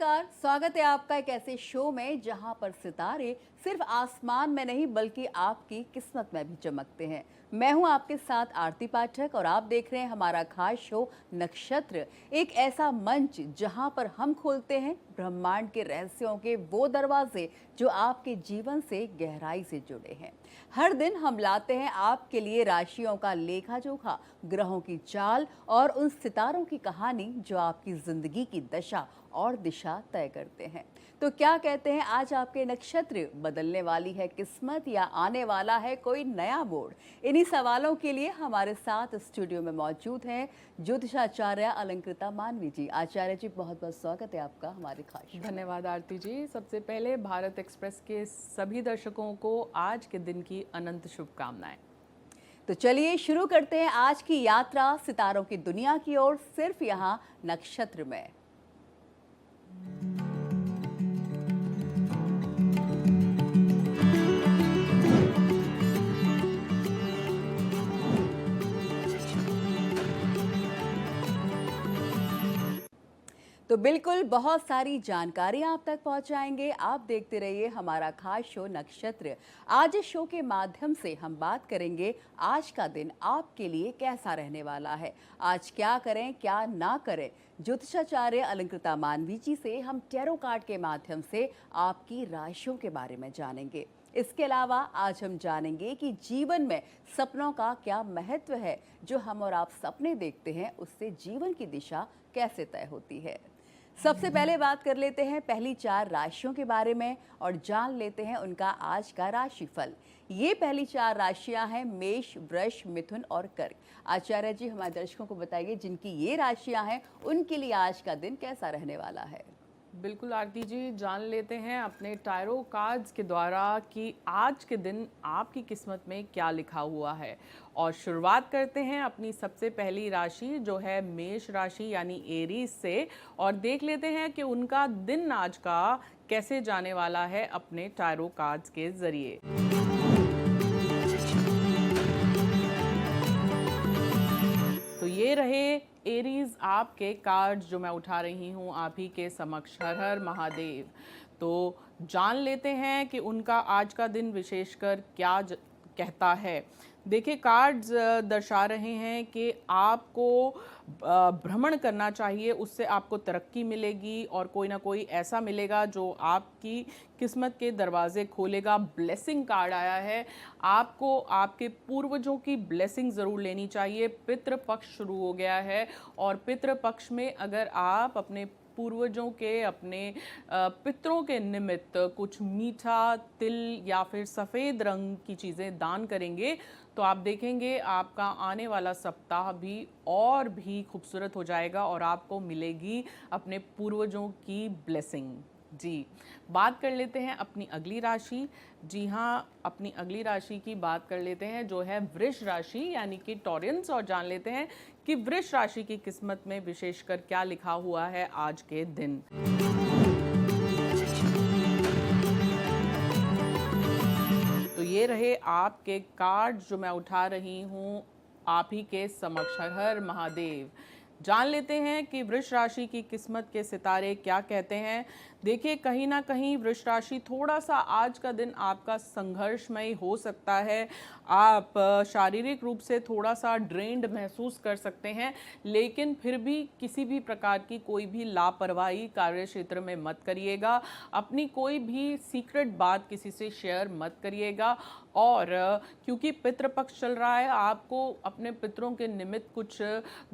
नमस्कार, स्वागत है आपका एक ऐसे शो में जहां पर सितारे सिर्फ आसमान में नहीं बल्कि आपकी किस्मत में भी चमकते हैं। मैं हूं आपके साथ आरती पाठक और आप देख रहे हैं हमारा खास शो नक्षत्र, एक ऐसा मंच जहां पर हम खोलते हैं ब्रह्मांड के रहस्यों के वो दरवाजे जो आपके जीवन से गहराई से जुड़े हैं। हर दिन हम लाते हैं आपके लिए राशियों का लेखा जोखा, ग्रहों की चाल और उन सितारों की कहानी जो आपकी जिंदगी की दशा और दिशा तय करते हैं। तो क्या कहते हैं आज आपके नक्षत्र, बदलने वाली है किस्मत या आने वाला है कोई नया बोर्ड? इन्हीं सवालों के लिए हमारे साथ स्टूडियो में मौजूद हैं ज्योतिषाचार्य अलंकृता मानवी जी। आचार्य जी, बहुत बहुत स्वागत है आपका हमारे खास शो में। धन्यवाद आरती जी। सबसे पहले भारत एक्सप्रेस के सभी दर्शकों को आज के दिन की अनंत शुभकामनाएं। तो चलिए शुरू करते हैं आज की यात्रा सितारों की दुनिया की ओर, सिर्फ यहाँ नक्षत्र में। तो बिल्कुल बहुत सारी जानकारी आप तक पहुंचाएंगे। आप देखते रहिए हमारा खास शो नक्षत्र। आज इस शो के माध्यम से हम बात करेंगे आज का दिन आपके लिए कैसा रहने वाला है, आज क्या करें क्या ना करें। ज्योतिषाचार्य अलंकृता मानवी जी से हम टैरो कार्ड के माध्यम से आपकी राशियों के बारे में जानेंगे। इसके अलावा आज हम जानेंगे कि जीवन में सपनों का क्या महत्व है। जो हम और आप सपने देखते हैं उससे जीवन की दिशा कैसे तय होती है। सबसे पहले बात कर लेते हैं पहली 4 राशियों के बारे में और जान लेते हैं उनका आज का राशिफल। ये पहली 4 राशियां हैं मेष, वृष, मिथुन और कर्क। आचार्य जी, हमारे दर्शकों को बताइए जिनकी ये राशियां हैं उनके लिए आज का दिन कैसा रहने वाला है। बिल्कुल आरती जी, जान लेते हैं अपने टायरो कार्ड्स के द्वारा कि आज के दिन आपकी किस्मत में क्या लिखा हुआ है। और शुरुआत करते हैं अपनी सबसे पहली राशि जो है मेष राशि यानी एरीज से, और देख लेते हैं कि उनका दिन आज का कैसे जाने वाला है अपने टायरो कार्ड्स के जरिए। तो ये रहे एरीज आपके कार्ड्स जो मैं उठा रही हूँ आप ही के समक्ष। हर हर महादेव। तो जान लेते हैं कि उनका आज का दिन विशेषकर क्या कहता है। देखिए, कार्ड्स दर्शा रहे हैं कि आपको भ्रमण करना चाहिए, उससे आपको तरक्की मिलेगी और कोई ना कोई ऐसा मिलेगा जो आपकी किस्मत के दरवाजे खोलेगा। ब्लेसिंग कार्ड आया है, आपको आपके पूर्वजों की ब्लेसिंग ज़रूर लेनी चाहिए। पितृ पक्ष शुरू हो गया है और पितृ पक्ष में अगर आप अपने पूर्वजों के, अपने पितरों के निमित्त कुछ मीठा तिल या फिर सफ़ेद रंग की चीज़ें दान करेंगे तो आप देखेंगे आपका आने वाला सप्ताह भी और भी खूबसूरत हो जाएगा और आपको मिलेगी अपने पूर्वजों की ब्लेसिंग। जी, बात कर लेते हैं अपनी अगली राशि। जी हाँ, अपनी अगली राशि की बात कर लेते हैं जो है वृष राशि यानी कि टॉरियंस, और जान लेते हैं कि वृष राशि की किस्मत में विशेषकर क्या लिखा हुआ है आज के दिन। तो ये रहे आपके कार्ड जो मैं उठा रही हूँ आप ही के समक्ष। हर हर महादेव। जान लेते हैं कि वृष राशि की किस्मत के सितारे क्या कहते हैं। देखिए, कहीं ना कहीं वृष राशि थोड़ा सा आज का दिन आपका संघर्षमय हो सकता है। आप शारीरिक रूप से थोड़ा सा ड्रेन्ड महसूस कर सकते हैं, लेकिन फिर भी किसी भी प्रकार की कोई भी लापरवाही कार्य क्षेत्र में मत करिएगा। अपनी कोई भी सीक्रेट बात किसी से शेयर मत करिएगा। और क्योंकि पितृपक्ष चल रहा है, आपको अपने पितरों के निमित्त कुछ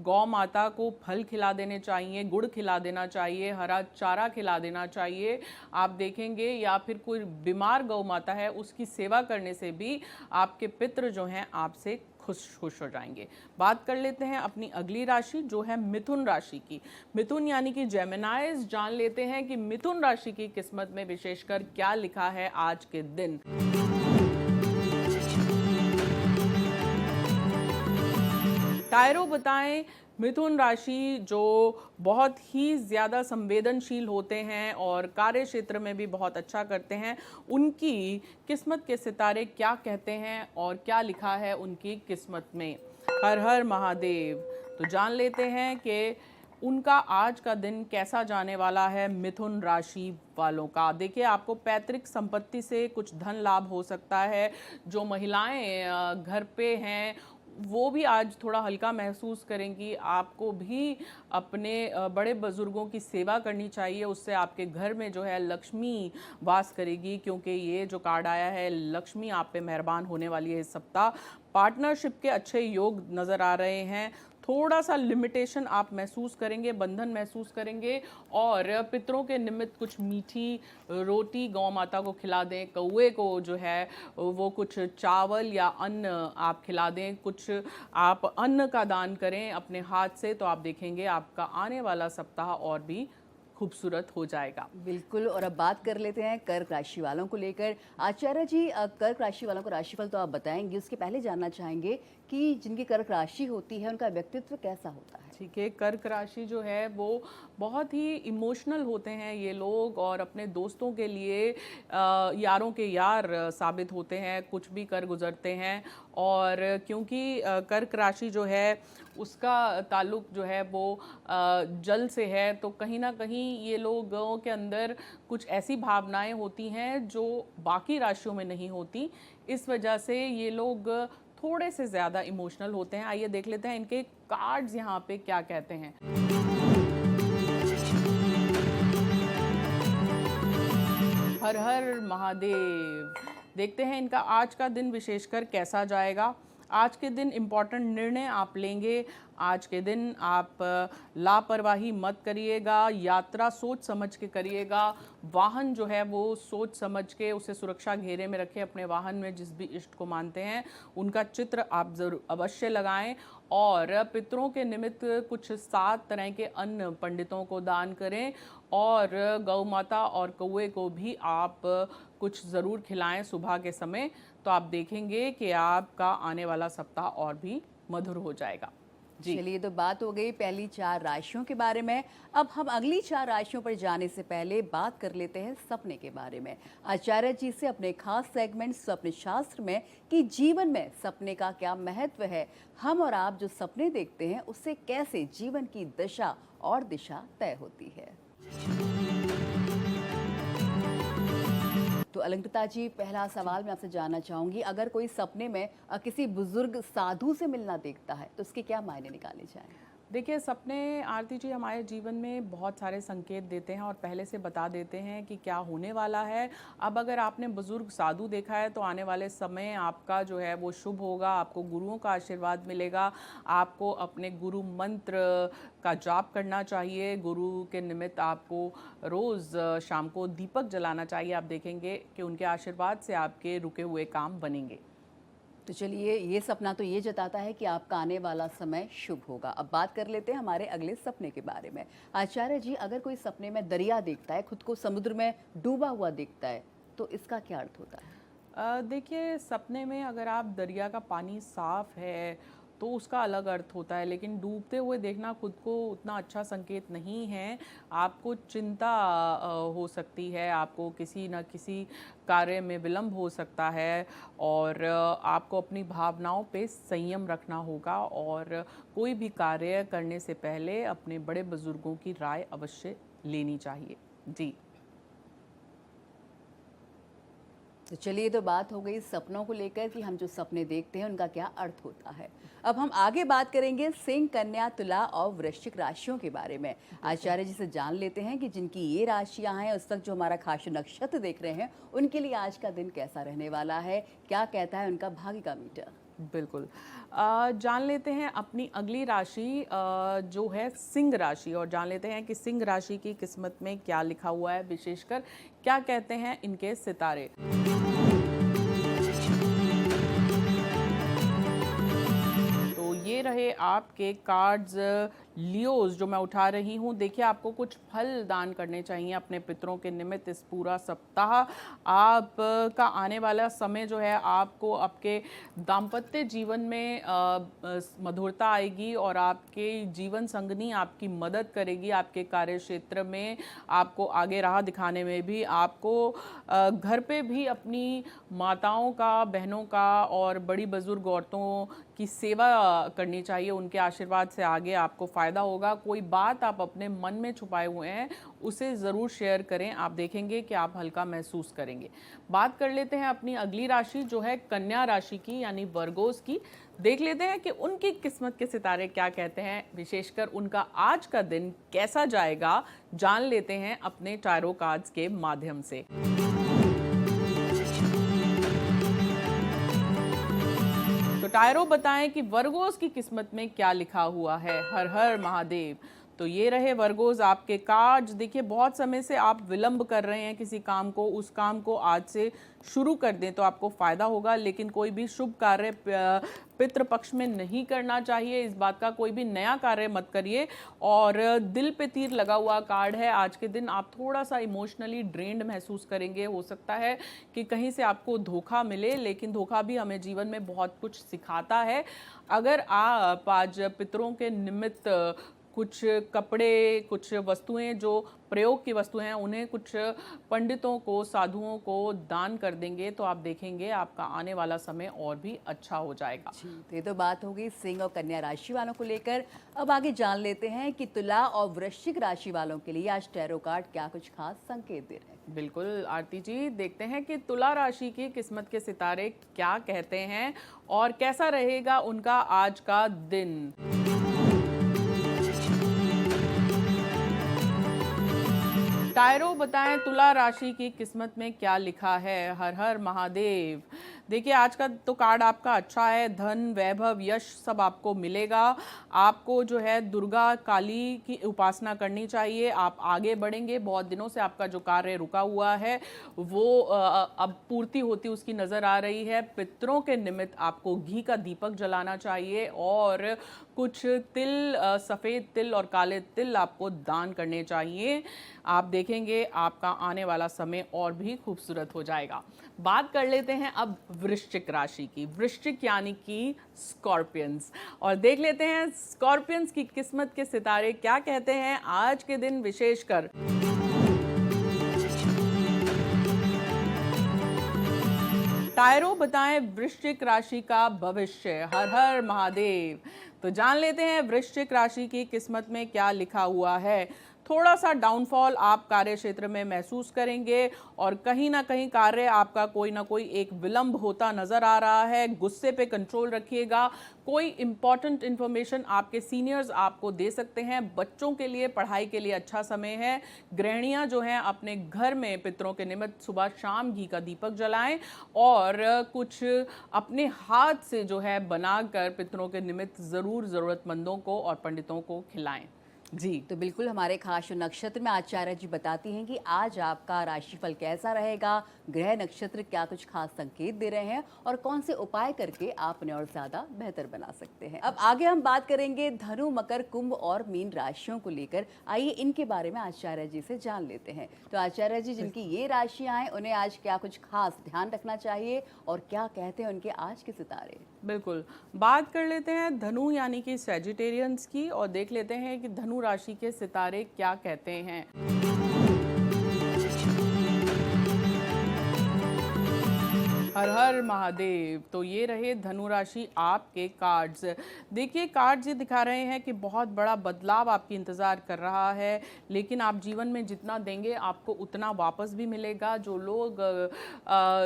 गौ माता को फल खिला देने चाहिए, गुड़ खिला देना चाहिए, हरा चारा खिला देना चाहिए। आप देखेंगे, या फिर कोई बीमार गौ माता है उसकी सेवा करने से भी आपके पितृ जो हैं आपसे खुश हो जाएंगे। बात कर लेते हैं अपनी अगली राशि जो है मिथुन राशि की। मिथुन यानी कि जेमिनाइज। जान लेते हैं कि मिथुन राशि की किस्मत में विशेषकर क्या लिखा है आज के दिन। टायरो बताएं, मिथुन राशि जो बहुत ही ज़्यादा संवेदनशील होते हैं और कार्य क्षेत्र में भी बहुत अच्छा करते हैं, उनकी किस्मत के सितारे क्या कहते हैं और क्या लिखा है उनकी किस्मत में। हर हर महादेव। तो जान लेते हैं कि उनका आज का दिन कैसा जाने वाला है मिथुन राशि वालों का। देखिए, आपको पैतृक संपत्ति से कुछ धन लाभ हो सकता है। जो महिलाएं घर पे हैं वो भी आज थोड़ा हल्का महसूस करेंगी। आपको भी अपने बड़े बुजुर्गों की सेवा करनी चाहिए, उससे आपके घर में जो है लक्ष्मी वास करेगी, क्योंकि ये जो कार्ड आया है लक्ष्मी आप पे मेहरबान होने वाली है इस सप्ताह। पार्टनरशिप के अच्छे योग नज़र आ रहे हैं। थोड़ा सा लिमिटेशन आप महसूस करेंगे, बंधन महसूस करेंगे, और पितरों के निमित्त कुछ मीठी रोटी गौ माता को खिला दें। कौवे को जो है वो कुछ चावल या अन्न आप खिला दें, कुछ आप अन्न का दान करें अपने हाथ से, तो आप देखेंगे आपका आने वाला सप्ताह और भी खूबसूरत हो जाएगा। बिल्कुल। और अब बात कर लेते हैं कर्क राशि वालों को लेकर। आचार्य जी, कर्क राशि वालों को राशिफल तो आप बताएंगे, उसके पहले जानना चाहेंगे कि जिनकी कर्क राशि होती है उनका व्यक्तित्व कैसा होता है। ठीक है, कर्क राशि जो है वो बहुत ही इमोशनल होते हैं ये लोग, और अपने दोस्तों के लिए यारों के यार साबित होते हैं, कुछ भी कर गुजरते हैं। और क्योंकि कर्क राशि जो है उसका ताल्लुक जो है वो जल से है, तो कहीं ना कहीं ये लोगों के अंदर कुछ ऐसी भावनाएं होती हैं जो बाकी राशियों में नहीं होती। इस वजह से ये लोग थोड़े से ज़्यादा इमोशनल होते हैं। आइए देख लेते हैं इनके कार्ड्स यहाँ पे क्या कहते हैं। हर हर महादेव। देखते हैं इनका आज का दिन विशेषकर कैसा जाएगा। आज के दिन इम्पॉर्टेंट निर्णय आप लेंगे। आज के दिन आप लापरवाही मत करिएगा, यात्रा सोच समझ के करिएगा। वाहन जो है वो सोच समझ के उसे सुरक्षा घेरे में रखें। अपने वाहन में जिस भी इष्ट को मानते हैं उनका चित्र आप जरूर अवश्य लगाएं, और पितरों के निमित्त कुछ 7 तरह के अन्न पंडितों को दान करें, और गौ माता और कौवे को भी आप कुछ ज़रूर खिलाएं सुबह के समय। तो आप देखेंगे कि आपका आने वाला सप्ताह और भी मधुर हो जाएगा। चलिए, तो बात हो गई पहली 4 राशियों के बारे में। अब हम अगली 4 राशियों पर जाने से पहले बात कर लेते हैं सपने के बारे में। आचार्य जी से अपने खास सेगमेंट स्वप्न शास्त्र में कि जीवन में सपने का क्या महत्व है, हम और आप जो सपने देखते हैं उससे कैसे जीवन की दशा और दिशा तय होती है। तो अलंकृता जी, पहला सवाल मैं आपसे जानना चाहूंगी, अगर कोई सपने में किसी बुजुर्ग साधु से मिलना देखता है तो उसके क्या मायने निकाले जाएं? देखिए, सपने आरती जी हमारे जीवन में बहुत सारे संकेत देते हैं और पहले से बता देते हैं कि क्या होने वाला है। अब अगर आपने बुजुर्ग साधु देखा है तो आने वाले समय आपका जो है वो शुभ होगा। आपको गुरुओं का आशीर्वाद मिलेगा। आपको अपने गुरु मंत्र का जाप करना चाहिए। गुरु के निमित्त आपको रोज़ शाम को दीपक जलाना चाहिए। आप देखेंगे कि उनके आशीर्वाद से आपके रुके हुए काम बनेंगे। तो चलिए, ये सपना तो ये जताता है कि आपका आने वाला समय शुभ होगा। अब बात कर लेते हैं हमारे अगले सपने के बारे में। आचार्य जी, अगर कोई सपने में दरिया देखता है, खुद को समुद्र में डूबा हुआ देखता है, तो इसका क्या अर्थ होता है? देखिए, सपने में अगर आप दरिया का पानी साफ है तो उसका अलग अर्थ होता है, लेकिन डूबते हुए देखना खुद को उतना अच्छा संकेत नहीं है। आपको चिंता हो सकती है, आपको किसी न किसी कार्य में विलंब हो सकता है, और आपको अपनी भावनाओं पे संयम रखना होगा, और कोई भी कार्य करने से पहले अपने बड़े बुजुर्गों की राय अवश्य लेनी चाहिए। जी। तो चलिए, तो बात हो गई सपनों को लेकर कि हम जो सपने देखते हैं उनका क्या अर्थ होता है। अब हम आगे बात करेंगे सिंह, कन्या, तुला और वृश्चिक राशियों के बारे में। आचार्य जी से जान लेते हैं कि जिनकी ये राशियां हैं, उस तक जो हमारा खास नक्षत्र देख रहे हैं, उनके लिए आज का दिन कैसा रहने वाला है, क्या कहता है उनका भाग्य का मीटर। बिल्कुल। जान लेते हैं अपनी अगली राशि जो है सिंह राशि, और जान लेते हैं कि सिंह राशि की किस्मत में क्या लिखा हुआ है, विशेषकर क्या कहते हैं इनके सितारे। तो ये रहे आपके कार्ड्स लियोज जो मैं उठा रही हूँ। देखिए, आपको कुछ फल दान करने चाहिए अपने पितरों के निमित्त इस पूरा सप्ताह। आपका आने वाला समय जो है, आपको आपके दाम्पत्य जीवन में मधुरता आएगी, और आपके जीवन संगनी आपकी मदद करेगी आपके कार्य क्षेत्र में, आपको आगे राह दिखाने में भी। आपको घर पे भी अपनी माताओं का, बहनों का और बड़ी बुजुर्ग औरतों की सेवा करनी चाहिए। उनके आशीर्वाद से आगे आपको फ़ायदा होगा। कोई बात आप अपने मन में छुपाए हुए हैं उसे ज़रूर शेयर करें, आप देखेंगे कि आप हल्का महसूस करेंगे। बात कर लेते हैं अपनी अगली राशि जो है कन्या राशि की यानी वर्गोस की। देख लेते हैं कि उनकी किस्मत के सितारे क्या कहते हैं, विशेषकर उनका आज का दिन कैसा जाएगा, जान लेते हैं अपने टैरो कार्ड्स के माध्यम से। तो टैरो बताएं कि वर्गोस की किस्मत में क्या लिखा हुआ है। हर हर महादेव। तो ये रहे वर्गोस आपके कार्ड्स। देखिए बहुत समय से आप विलंब कर रहे हैं किसी काम को, उस काम को आज से शुरू कर दें तो आपको फ़ायदा होगा। लेकिन कोई भी शुभ कार्य पितृपक्ष में नहीं करना चाहिए, इस बात का कोई भी नया कार्य मत करिए। और दिल पे तीर लगा हुआ कार्ड है। आज के दिन आप थोड़ा सा इमोशनली ड्रेन्ड महसूस करेंगे। हो सकता है कि कहीं से आपको धोखा मिले, लेकिन धोखा भी हमें जीवन में बहुत कुछ सिखाता है। अगर आप आज पितरों के निमित्त कुछ कपड़े, कुछ वस्तुएं जो प्रयोग की वस्तुएं हैं, उन्हें कुछ पंडितों को, साधुओं को दान कर देंगे तो आप देखेंगे आपका आने वाला समय और भी अच्छा हो जाएगा। जी, तो ये तो बात हो गई सिंह और कन्या राशि वालों को लेकर। अब आगे जान लेते हैं कि तुला और वृश्चिक राशि वालों के लिए आज टैरो कार्ड क्या कुछ खास संकेत दे रहे हैं। बिल्कुल आरती जी, देखते हैं कि तुला राशि की किस्मत के सितारे क्या कहते हैं और कैसा रहेगा उनका आज का दिन। टैरो बताएं तुला राशि की किस्मत में क्या लिखा है। हर हर महादेव। देखिए आज का तो कार्ड आपका अच्छा है। धन, वैभव, यश सब आपको मिलेगा। आपको जो है दुर्गा काली की उपासना करनी चाहिए। आप आगे बढ़ेंगे। बहुत दिनों से आपका जो कार्य रुका हुआ है वो अब पूर्ति होती उसकी नज़र आ रही है। पितरों के निमित्त आपको घी का दीपक जलाना चाहिए और कुछ तिल, सफ़ेद तिल और काले तिल आपको दान करने चाहिए। आप देखेंगे आपका आने वाला समय और भी खूबसूरत हो जाएगा। बात कर लेते हैं अब वृश्चिक राशि की। वृश्चिक यानी कि स्कॉर्पियंस, और देख लेते हैं स्कॉर्पियंस की किस्मत के सितारे क्या कहते हैं आज के दिन विशेषकर। टैरो बताएं वृश्चिक राशि का भविष्य। हर हर महादेव। तो जान लेते हैं वृश्चिक राशि की किस्मत में क्या लिखा हुआ है। थोड़ा सा डाउनफॉल आप कार्य क्षेत्र में महसूस करेंगे और कहीं ना कहीं कार्य आपका कोई ना कोई एक विलंब होता नजर आ रहा है। गुस्से पे कंट्रोल रखिएगा। कोई इंपॉर्टेंट इंफॉर्मेशन आपके सीनियर्स आपको दे सकते हैं। बच्चों के लिए पढ़ाई के लिए अच्छा समय है। गृहिणियां जो हैं अपने घर में पितरों के निमित्त सुबह शाम घी का दीपक जलाएं और कुछ अपने हाथ से जो है बनाकर पितरों के निमित्त ज़रूर ज़रूरतमंदों को और पंडितों को खिलाएं। जी, तो बिल्कुल हमारे खास नक्षत्र में आचार्य जी बताती हैं कि आज आपका राशिफल कैसा रहेगा, ग्रह नक्षत्र क्या कुछ खास संकेत दे रहे हैं और कौन से उपाय करके आप उन्हें और ज्यादा बेहतर बना सकते हैं। अब आगे हम बात करेंगे धनु, मकर, कुंभ और मीन राशियों को लेकर। आइए इनके बारे में आचार्य जी से जान लेते हैं। तो आचार्य जी, जिनकी ये राशियां हैं उन्हें आज क्या कुछ खास ध्यान रखना चाहिए और क्या कहते हैं उनके आज के सितारे। बिल्कुल, बात कर लेते हैं धनु यानी कि सैजिटेरियंस की और देख लेते हैं कि धनु राशि के सितारे क्या कहते हैं। हर हर महादेव। तो ये रहे धनु राशि आपके कार्ड्स। देखिए कार्ड्स ये दिखा रहे हैं कि बहुत बड़ा बदलाव आपकी इंतज़ार कर रहा है, लेकिन आप जीवन में जितना देंगे आपको उतना वापस भी मिलेगा। जो लोग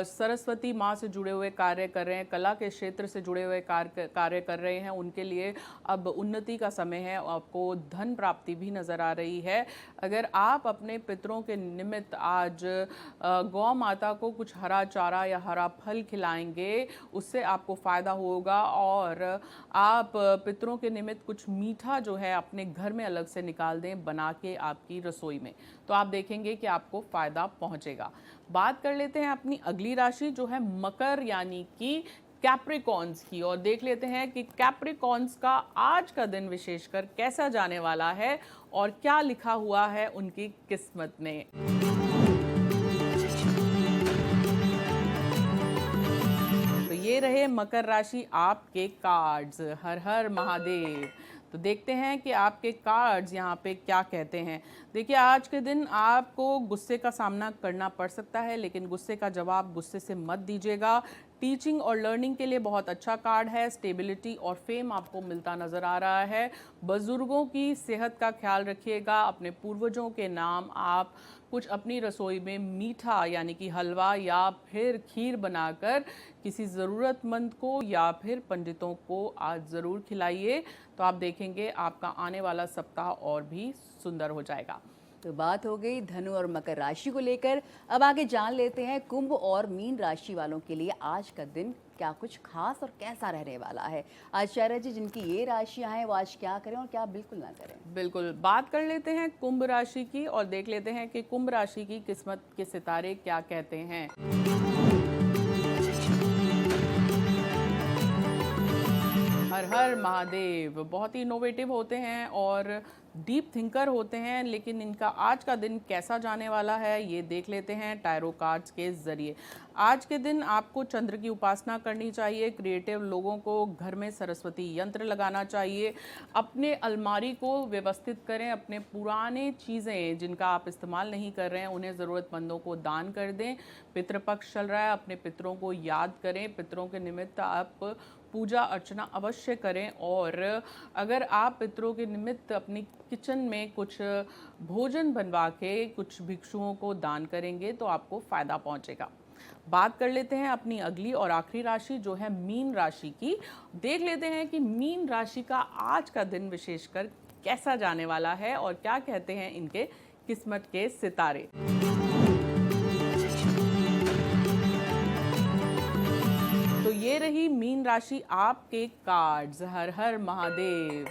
सरस्वती माँ से जुड़े हुए कार्य कर रहे हैं, कला के क्षेत्र से जुड़े हुए कार्य कर रहे हैं, उनके लिए अब उन्नति का समय है। आपको धन प्राप्ति भी नज़र आ रही है। अगर आप अपने पितरों के निमित्त आज गौ माता को कुछ हरा चारा या हरा फल खिलाएंगे, उससे आपको फ़ायदा होगा। और आप पितरों के निमित्त कुछ मीठा जो है अपने घर में अलग से निकाल दें बना के आपकी रसोई में, तो आप देखेंगे कि आपको फ़ायदा पहुंचेगा। बात कर लेते हैं अपनी अगली राशि जो है मकर यानी कि कैप्रिकॉन्स की, और देख लेते हैं कि कैप्रिकॉन्स का आज का दिन विशेषकर कैसा जाने वाला है और क्या लिखा हुआ है उनकी किस्मत में। तो ये रहे मकर राशि आपके कार्ड्स। हर हर महादेव। तो देखते हैं कि आपके कार्ड्स यहाँ पे क्या कहते हैं। देखिए, आज के दिन आपको गुस्से का सामना करना पड़ सकता है, लेकिन गुस्से का जवाब गुस्से से मत दीजिएगा। टीचिंग और लर्निंग के लिए बहुत अच्छा कार्ड है। स्टेबिलिटी और फेम आपको मिलता नज़र आ रहा है। बुजुर्गों की सेहत का ख्याल रखिएगा। अपने पूर्वजों के नाम आप कुछ अपनी रसोई में मीठा यानी कि हलवा या फिर खीर बनाकर किसी ज़रूरतमंद को या फिर पंडितों को आज ज़रूर खिलाइए। तो आप देखेंगे आपका आने वाला सप्ताह और भी सुंदर हो जाएगा। तो बात हो गई धनु और मकर राशि को लेकर। अब आगे जान लेते हैं कुंभ और मीन राशि वालों के लिए आज का दिन क्या कुछ खास और कैसा रहने वाला है। आचार्य जी, जिनकी ये राशियां हैं वो आज क्या करें और क्या बिल्कुल ना करें। बिल्कुल, बात कर लेते हैं कुंभ राशि की और देख लेते हैं कि कुंभ राशि की किस्मत के सितारे क्या कहते हैं। हर हर महादेव। बहुत ही इनोवेटिव होते हैं और डीप थिंकर होते हैं, लेकिन इनका आज का दिन कैसा जाने वाला है ये देख लेते हैं टैरो कार्ड्स के ज़रिए। आज के दिन आपको चंद्र की उपासना करनी चाहिए। क्रिएटिव लोगों को घर में सरस्वती यंत्र लगाना चाहिए। अपने अलमारी को व्यवस्थित करें। अपने पुराने चीज़ें जिनका आप इस्तेमाल नहीं कर रहे हैं उन्हें ज़रूरतमंदों को दान कर दें। पितृपक्ष चल रहा है, अपने पितरों को याद करें। पितरों के निमित्त आप पूजा अर्चना अवश्य करें। और अगर आप पितरों के निमित्त अपनी किचन में कुछ भोजन बनवा के कुछ भिक्षुओं को दान करेंगे तो आपको फ़ायदा पहुंचेगा। बात कर लेते हैं अपनी अगली और आखिरी राशि जो है मीन राशि की। देख लेते हैं कि मीन राशि का आज का दिन विशेषकर कैसा जाने वाला है और क्या कहते हैं इनके किस्मत के सितारे। तो ये रही मीन राशि आपके कार्ड्स। हर हर महादेव।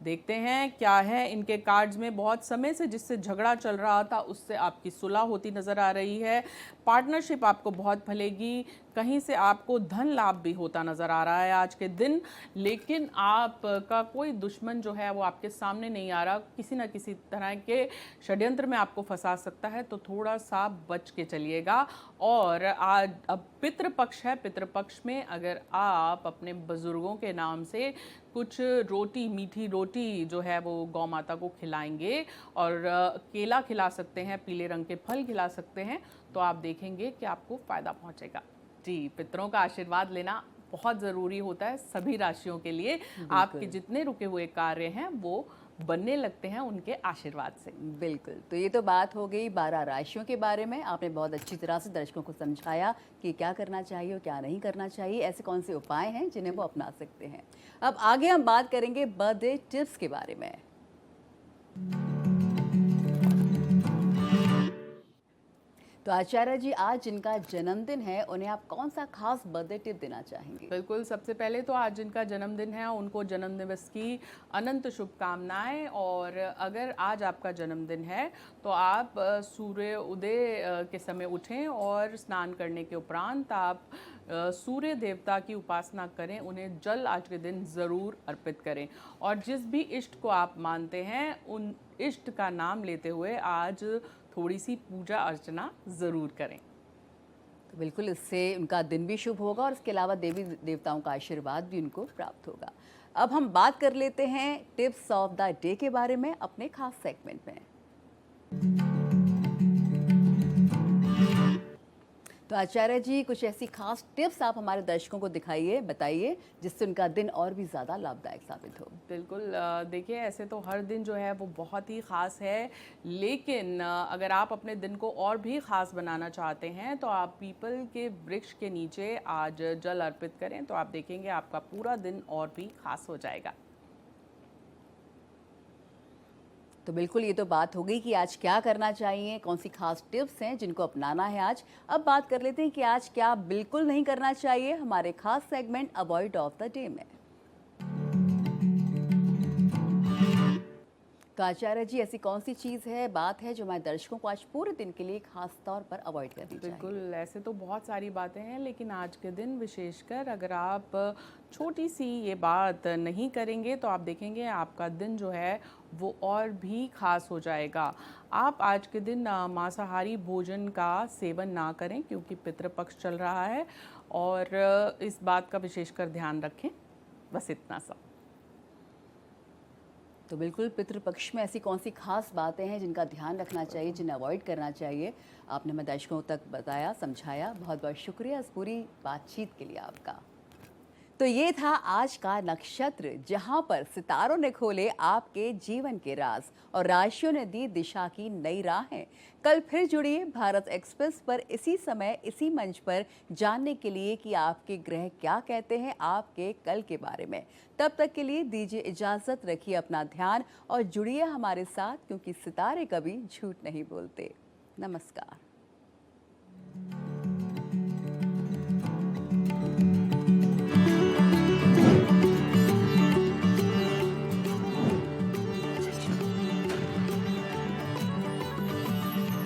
देखते हैं क्या है इनके कार्ड्स में। बहुत समय से जिससे झगड़ा चल रहा था उससे आपकी सुलह होती नजर आ रही है। पार्टनरशिप आपको बहुत फलेगी। कहीं से आपको धन लाभ भी होता नजर आ रहा है आज के दिन। लेकिन आपका कोई दुश्मन जो है वो आपके सामने नहीं आ रहा, किसी न किसी तरह के षड्यंत्र में आपको फंसा सकता है, तो थोड़ा सा बच के चलिएगा। और आज अब पितृपक्ष है। पितृपक्ष में अगर आप अपने बुजुर्गों के नाम से कुछ रोटी, मीठी रोटी जो है वो गौ माता को खिलाएंगे और केला खिला सकते हैं, पीले रंग के फल खिला सकते हैं, तो आप देखेंगे कि आपको फ़ायदा पहुंचेगा। जी, पितरों का आशीर्वाद लेना बहुत ज़रूरी होता है सभी राशियों के लिए। आपके जितने रुके हुए कार्य हैं वो बनने लगते हैं उनके आशीर्वाद से। बिल्कुल। तो ये तो बात हो गई 12 राशियों के बारे में। आपने बहुत अच्छी तरह से दर्शकों को समझाया कि क्या करना चाहिए और क्या नहीं करना चाहिए, ऐसे कौन से उपाय हैं जिन्हें वो अपना सकते हैं। अब आगे हम बात करेंगे बर्थडे टिप्स के बारे में। तो आचार्य जी, आज जिनका जन्मदिन है उन्हें आप कौन सा खास बर्थडे टिप देना चाहेंगे। बिल्कुल, सबसे पहले तो आज जिनका जन्मदिन है उनको जन्मदिवस की अनंत शुभकामनाएं। और अगर आज आपका जन्मदिन है तो आप सूर्य उदय के समय उठें और स्नान करने के उपरांत आप सूर्य देवता की उपासना करें। उन्हें जल आज के दिन ज़रूर अर्पित करें और जिस भी इष्ट को आप मानते हैं उन इष्ट का नाम लेते हुए आज थोड़ी सी पूजा अर्चना ज़रूर करें। तो बिल्कुल, इससे उनका दिन भी शुभ होगा और इसके अलावा देवी देवताओं का आशीर्वाद भी उनको प्राप्त होगा। अब हम बात कर लेते हैं टिप्स ऑफ द डे के बारे में अपने खास सेगमेंट में। तो आचार्य जी, कुछ ऐसी खास टिप्स आप हमारे दर्शकों को दिखाइए, बताइए, जिससे उनका दिन और भी ज़्यादा लाभदायक साबित हो। बिल्कुल, देखिए ऐसे तो हर दिन जो है वो बहुत ही ख़ास है, लेकिन अगर आप अपने दिन को और भी ख़ास बनाना चाहते हैं तो आप पीपल के वृक्ष के नीचे आज जल अर्पित करें, तो आप देखेंगे आपका पूरा दिन और भी ख़ास हो जाएगा। तो बिल्कुल, ये तो बात हो गई कि आज क्या करना चाहिए, कौन सी खास टिप्स हैं जिनको अपनाना है आज। अब बात कर लेते हैं कि आज क्या बिल्कुल नहीं करना चाहिए हमारे खास segment avoid of the day में। तो आचार्य जी, ऐसी कौन सी चीज़ है, बात है जो हमारे दर्शकों को आज पूरे दिन के लिए खास तौर पर अवॉइड करनी चाहिए। बिल्कुल, ऐसे तो बहुत सारी बातें हैं, लेकिन आज के दिन विशेषकर अगर आप छोटी सी ये बात नहीं करेंगे तो आप देखेंगे आपका दिन जो है वो और भी खास हो जाएगा। आप आज के दिन मांसाहारी भोजन का सेवन ना करें क्योंकि पितृपक्ष चल रहा है और इस बात का विशेषकर ध्यान रखें। बस इतना सा। तो बिल्कुल पितृपक्ष में ऐसी कौन सी खास बातें हैं जिनका ध्यान रखना चाहिए, जिन्हें अवॉइड करना चाहिए, आपने हमें दर्शकों तक बताया, समझाया। बहुत बहुत शुक्रिया इस पूरी बातचीत के लिए आपका। तो ये था आज का नक्षत्र, जहां पर सितारों ने खोले आपके जीवन के राज और राशियों ने दी दिशा की नई राहें। कल फिर जुड़िए भारत एक्सप्रेस पर इसी समय इसी मंच पर जानने के लिए कि आपके ग्रह क्या कहते हैं आपके कल के बारे में। तब तक के लिए दीजिए इजाजत, रखिए अपना ध्यान और जुड़िए हमारे साथ, क्योंकि सितारे कभी झूठ नहीं बोलते। नमस्कार।